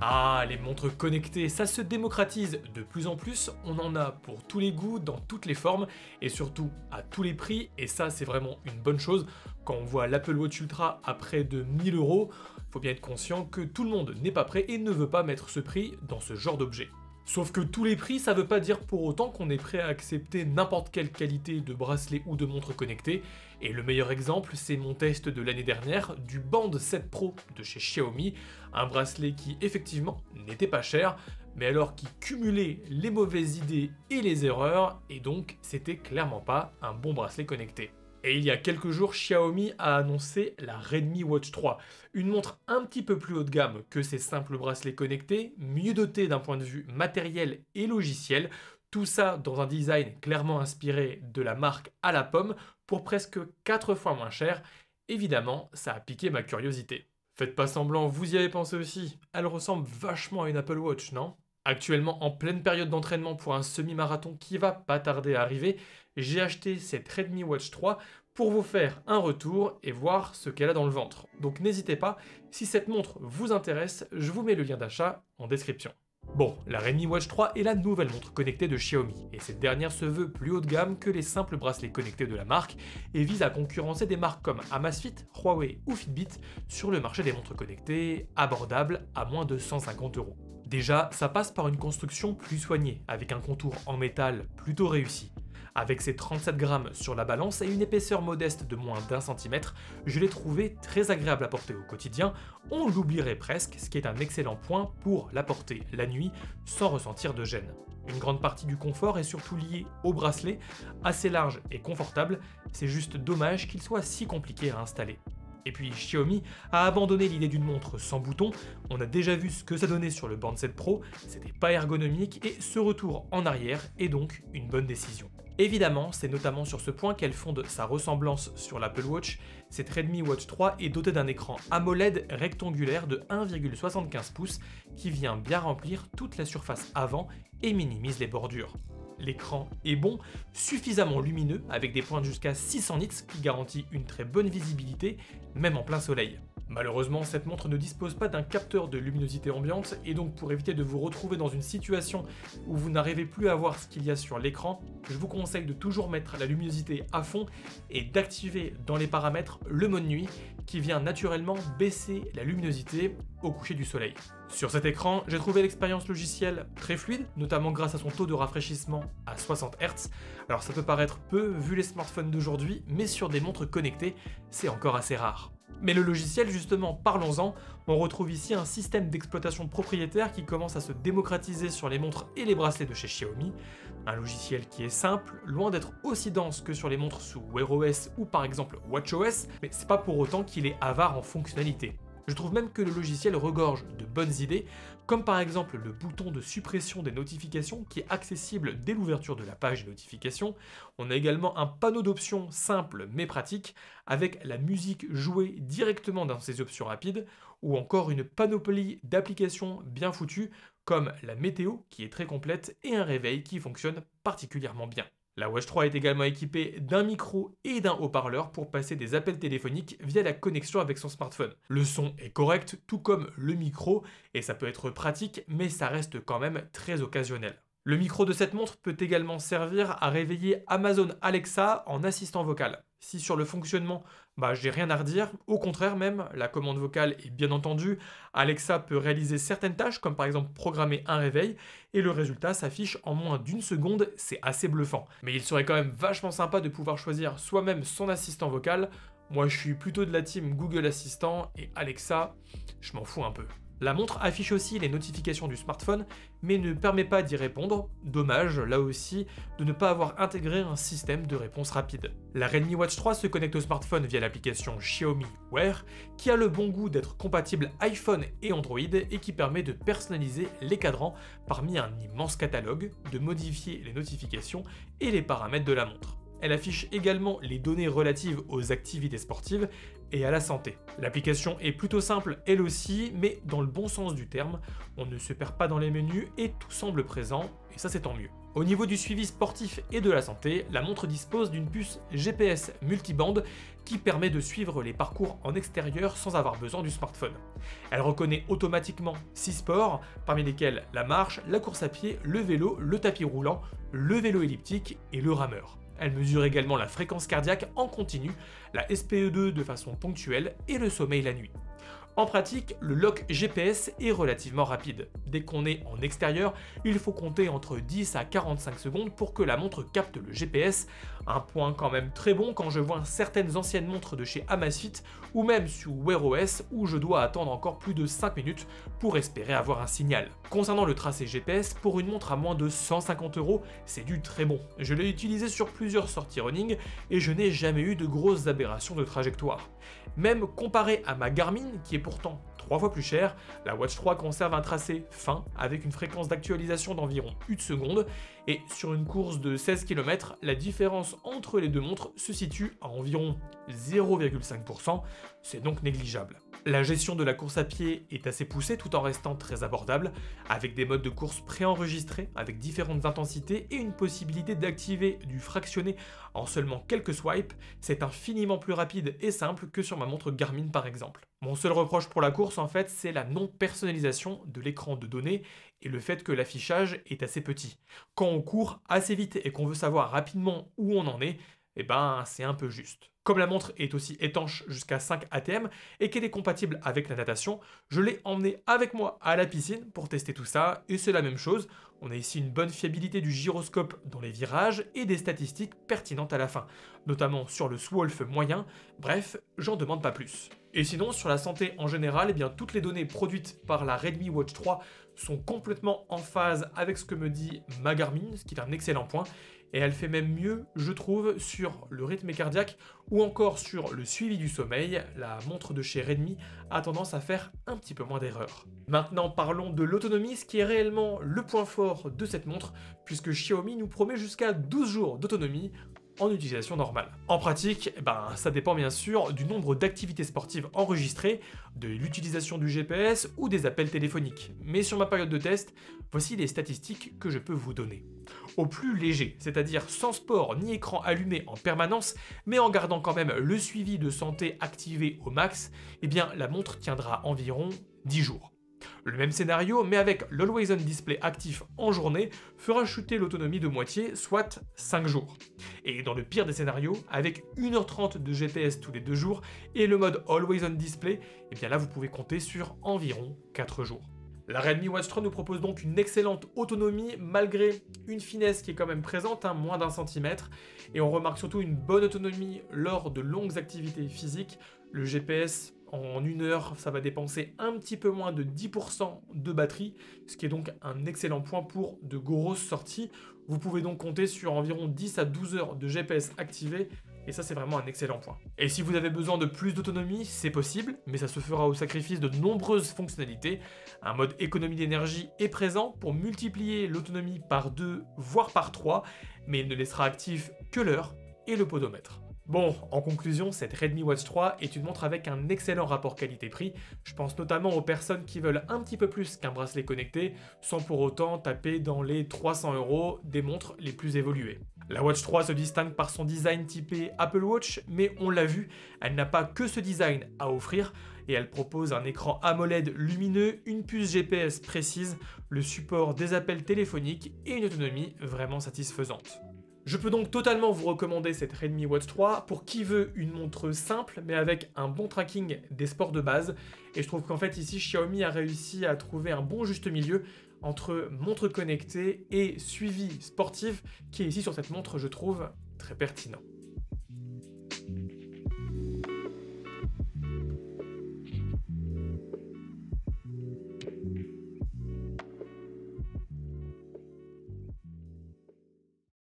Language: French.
Ah, les montres connectées, ça se démocratise de plus en plus, on en a pour tous les goûts, dans toutes les formes, et surtout à tous les prix, et ça c'est vraiment une bonne chose. Quand on voit l'Apple Watch Ultra à près de 1000 €, faut bien être conscient que tout le monde n'est pas prêt et ne veut pas mettre ce prix dans ce genre d'objet. Sauf que tous les prix, ça veut pas dire pour autant qu'on est prêt à accepter n'importe quelle qualité de bracelet ou de montre connectée, et le meilleur exemple, c'est mon test de l'année dernière du Band 7 Pro de chez Xiaomi, un bracelet qui effectivement n'était pas cher, mais alors qui cumulait les mauvaises idées et les erreurs, et donc c'était clairement pas un bon bracelet connecté. Et il y a quelques jours, Xiaomi a annoncé la Redmi Watch 3, une montre un petit peu plus haut de gamme que ses simples bracelets connectés, mieux dotée d'un point de vue matériel et logiciel, tout ça dans un design clairement inspiré de la marque à la pomme pour presque 4 fois moins cher. Évidemment, ça a piqué ma curiosité. Faites pas semblant, vous y avez pensé aussi, elle ressemble vachement à une Apple Watch, non ? Actuellement en pleine période d'entraînement pour un semi-marathon qui va pas tarder à arriver, j'ai acheté cette Redmi Watch 3 pour vous faire un retour et voir ce qu'elle a dans le ventre. Donc n'hésitez pas, si cette montre vous intéresse, je vous mets le lien d'achat en description. Bon, la Redmi Watch 3 est la nouvelle montre connectée de Xiaomi, et cette dernière se veut plus haut de gamme que les simples bracelets connectés de la marque, et vise à concurrencer des marques comme Amazfit, Huawei ou Fitbit sur le marché des montres connectées, abordables à moins de 150 €. Déjà, ça passe par une construction plus soignée, avec un contour en métal plutôt réussi. Avec ses 37 grammes sur la balance et une épaisseur modeste de moins d'1 centimètre, je l'ai trouvé très agréable à porter au quotidien, on l'oublierait presque, ce qui est un excellent point pour la porter la nuit sans ressentir de gêne. Une grande partie du confort est surtout liée au bracelet, assez large et confortable, c'est juste dommage qu'il soit si compliqué à installer. Et puis Xiaomi a abandonné l'idée d'une montre sans bouton, on a déjà vu ce que ça donnait sur le Band 7 Pro, c'était pas ergonomique et ce retour en arrière est donc une bonne décision. Évidemment, c'est notamment sur ce point qu'elle fonde sa ressemblance sur l'Apple Watch, cette Redmi Watch 3 est dotée d'un écran AMOLED rectangulaire de 1,75 pouces qui vient bien remplir toute la surface avant et minimise les bordures. L'écran est bon, suffisamment lumineux avec des pointes jusqu'à 600 nits qui garantit une très bonne visibilité, même en plein soleil. Malheureusement, cette montre ne dispose pas d'un capteur de luminosité ambiante et donc pour éviter de vous retrouver dans une situation où vous n'arrivez plus à voir ce qu'il y a sur l'écran, je vous conseille de toujours mettre la luminosité à fond et d'activer dans les paramètres le mode nuit qui vient naturellement baisser la luminosité au coucher du soleil. Sur cet écran, j'ai trouvé l'expérience logicielle très fluide, notamment grâce à son taux de rafraîchissement à 60 Hz. Alors ça peut paraître peu vu les smartphones d'aujourd'hui, mais sur des montres connectées, c'est encore assez rare. Mais le logiciel, justement, parlons-en, on retrouve ici un système d'exploitation propriétaire qui commence à se démocratiser sur les montres et les bracelets de chez Xiaomi. Un logiciel qui est simple, loin d'être aussi dense que sur les montres sous Wear OS ou par exemple WatchOS, mais c'est pas pour autant qu'il est avare en fonctionnalité. Je trouve même que le logiciel regorge de bonnes idées, comme par exemple le bouton de suppression des notifications qui est accessible dès l'ouverture de la page des notifications. On a également un panneau d'options simple mais pratique, avec la musique jouée directement dans ces options rapides, ou encore une panoplie d'applications bien foutues, comme la météo qui est très complète et un réveil qui fonctionne particulièrement bien. La Watch 3 est également équipée d'un micro et d'un haut-parleur pour passer des appels téléphoniques via la connexion avec son smartphone. Le son est correct, tout comme le micro, et ça peut être pratique, mais ça reste quand même très occasionnel. Le micro de cette montre peut également servir à réveiller Amazon Alexa en assistant vocal. Si sur le fonctionnement, j'ai rien à redire, au contraire même, la commande vocale est bien entendue, Alexa peut réaliser certaines tâches comme par exemple programmer un réveil et le résultat s'affiche en moins d'1 seconde, c'est assez bluffant. Mais il serait quand même vachement sympa de pouvoir choisir soi-même son assistant vocal. Moi je suis plutôt de la team Google Assistant et Alexa, je m'en fous un peu. La montre affiche aussi les notifications du smartphone, mais ne permet pas d'y répondre. Dommage, là aussi, de ne pas avoir intégré un système de réponse rapide. La Redmi Watch 3 se connecte au smartphone via l'application Xiaomi Wear, qui a le bon goût d'être compatible iPhone et Android et qui permet de personnaliser les cadrans parmi un immense catalogue, de modifier les notifications et les paramètres de la montre. Elle affiche également les données relatives aux activités sportives et à la santé. L'application est plutôt simple elle aussi, mais dans le bon sens du terme, on ne se perd pas dans les menus et tout semble présent, et ça c'est tant mieux. Au niveau du suivi sportif et de la santé, la montre dispose d'une puce GPS multibande qui permet de suivre les parcours en extérieur sans avoir besoin du smartphone. Elle reconnaît automatiquement 6 sports, parmi lesquels la marche, la course à pied, le vélo, le tapis roulant, le vélo elliptique et le rameur. Elle mesure également la fréquence cardiaque en continu, la SPE2 de façon ponctuelle et le sommeil la nuit. En pratique, le lock GPS est relativement rapide. Dès qu'on est en extérieur, il faut compter entre 10 à 45 secondes pour que la montre capte le GPS, un point quand même très bon quand je vois certaines anciennes montres de chez Amazfit ou même sur Wear OS où je dois attendre encore plus de 5 minutes pour espérer avoir un signal. Concernant le tracé GPS, pour une montre à moins de 150 €, c'est du très bon. Je l'ai utilisé sur plusieurs sorties running et je n'ai jamais eu de grosses aberrations de trajectoire. Même comparé à ma Garmin, qui est pourtant 3 fois plus chère, la Watch 3 conserve un tracé fin avec une fréquence d'actualisation d'environ 1 seconde et sur une course de 16 km, la différence entre les deux montres se situe à environ 0,5%, c'est donc négligeable. La gestion de la course à pied est assez poussée tout en restant très abordable, avec des modes de course préenregistrés avec différentes intensités et une possibilité d'activer du fractionné en seulement quelques swipes, c'est infiniment plus rapide et simple que sur ma montre Garmin par exemple. Mon seul reproche pour la course en fait c'est la non-personnalisation de l'écran de données et le fait que l'affichage est assez petit. Quand on court assez vite et qu'on veut savoir rapidement où on en est, eh ben c'est un peu juste. Comme la montre est aussi étanche jusqu'à 5 ATM et qu'elle est compatible avec la natation, je l'ai emmenée avec moi à la piscine pour tester tout ça et c'est la même chose. On a ici une bonne fiabilité du gyroscope dans les virages et des statistiques pertinentes à la fin, notamment sur le Swolf moyen, bref, j'en demande pas plus. Et sinon, sur la santé en général, eh bien, toutes les données produites par la Redmi Watch 3 sont complètement en phase avec ce que me dit ma Garmin, ce qui est un excellent point. Et elle fait même mieux, je trouve, sur le rythme cardiaque ou encore sur le suivi du sommeil. La montre de chez Redmi a tendance à faire un petit peu moins d'erreurs. Maintenant, parlons de l'autonomie, ce qui est réellement le point fort de cette montre, puisque Xiaomi nous promet jusqu'à 12 jours d'autonomie en utilisation normale. En pratique, ça dépend bien sûr du nombre d'activités sportives enregistrées, de l'utilisation du GPS ou des appels téléphoniques. Mais sur ma période de test, voici les statistiques que je peux vous donner. Au plus léger, c'est-à-dire sans sport ni écran allumé en permanence, mais en gardant quand même le suivi de santé activé au max, eh bien la montre tiendra environ 10 jours. Le même scénario, mais avec l'Always On Display actif en journée, fera chuter l'autonomie de moitié, soit 5 jours. Et dans le pire des scénarios, avec 1h30 de GPS tous les 2 jours et le mode Always On Display, et bien là vous pouvez compter sur environ 4 jours. La Redmi Watch 3 nous propose donc une excellente autonomie malgré une finesse qui est quand même présente, moins d'1 centimètre, et on remarque surtout une bonne autonomie lors de longues activités physiques. Le GPS en 1 heure, ça va dépenser un petit peu moins de 10% de batterie, ce qui est donc un excellent point pour de grosses sorties. Vous pouvez donc compter sur environ 10 à 12 heures de GPS activé, et ça c'est vraiment un excellent point. Et si vous avez besoin de plus d'autonomie, c'est possible, mais ça se fera au sacrifice de nombreuses fonctionnalités. Un mode économie d'énergie est présent pour multiplier l'autonomie par 2, voire par 3, mais il ne laissera actif que l'heure et le podomètre. Bon, en conclusion, cette Redmi Watch 3 est une montre avec un excellent rapport qualité-prix. Je pense notamment aux personnes qui veulent un petit peu plus qu'un bracelet connecté, sans pour autant taper dans les 300 € des montres les plus évoluées. La Watch 3 se distingue par son design typé Apple Watch, mais on l'a vu, elle n'a pas que ce design à offrir, et elle propose un écran AMOLED lumineux, une puce GPS précise, le support des appels téléphoniques et une autonomie vraiment satisfaisante. Je peux donc totalement vous recommander cette Redmi Watch 3 pour qui veut une montre simple mais avec un bon tracking des sports de base. Et je trouve qu'en fait ici Xiaomi a réussi à trouver un bon juste milieu entre montre connectée et suivi sportif qui est ici sur cette montre je trouve très pertinent.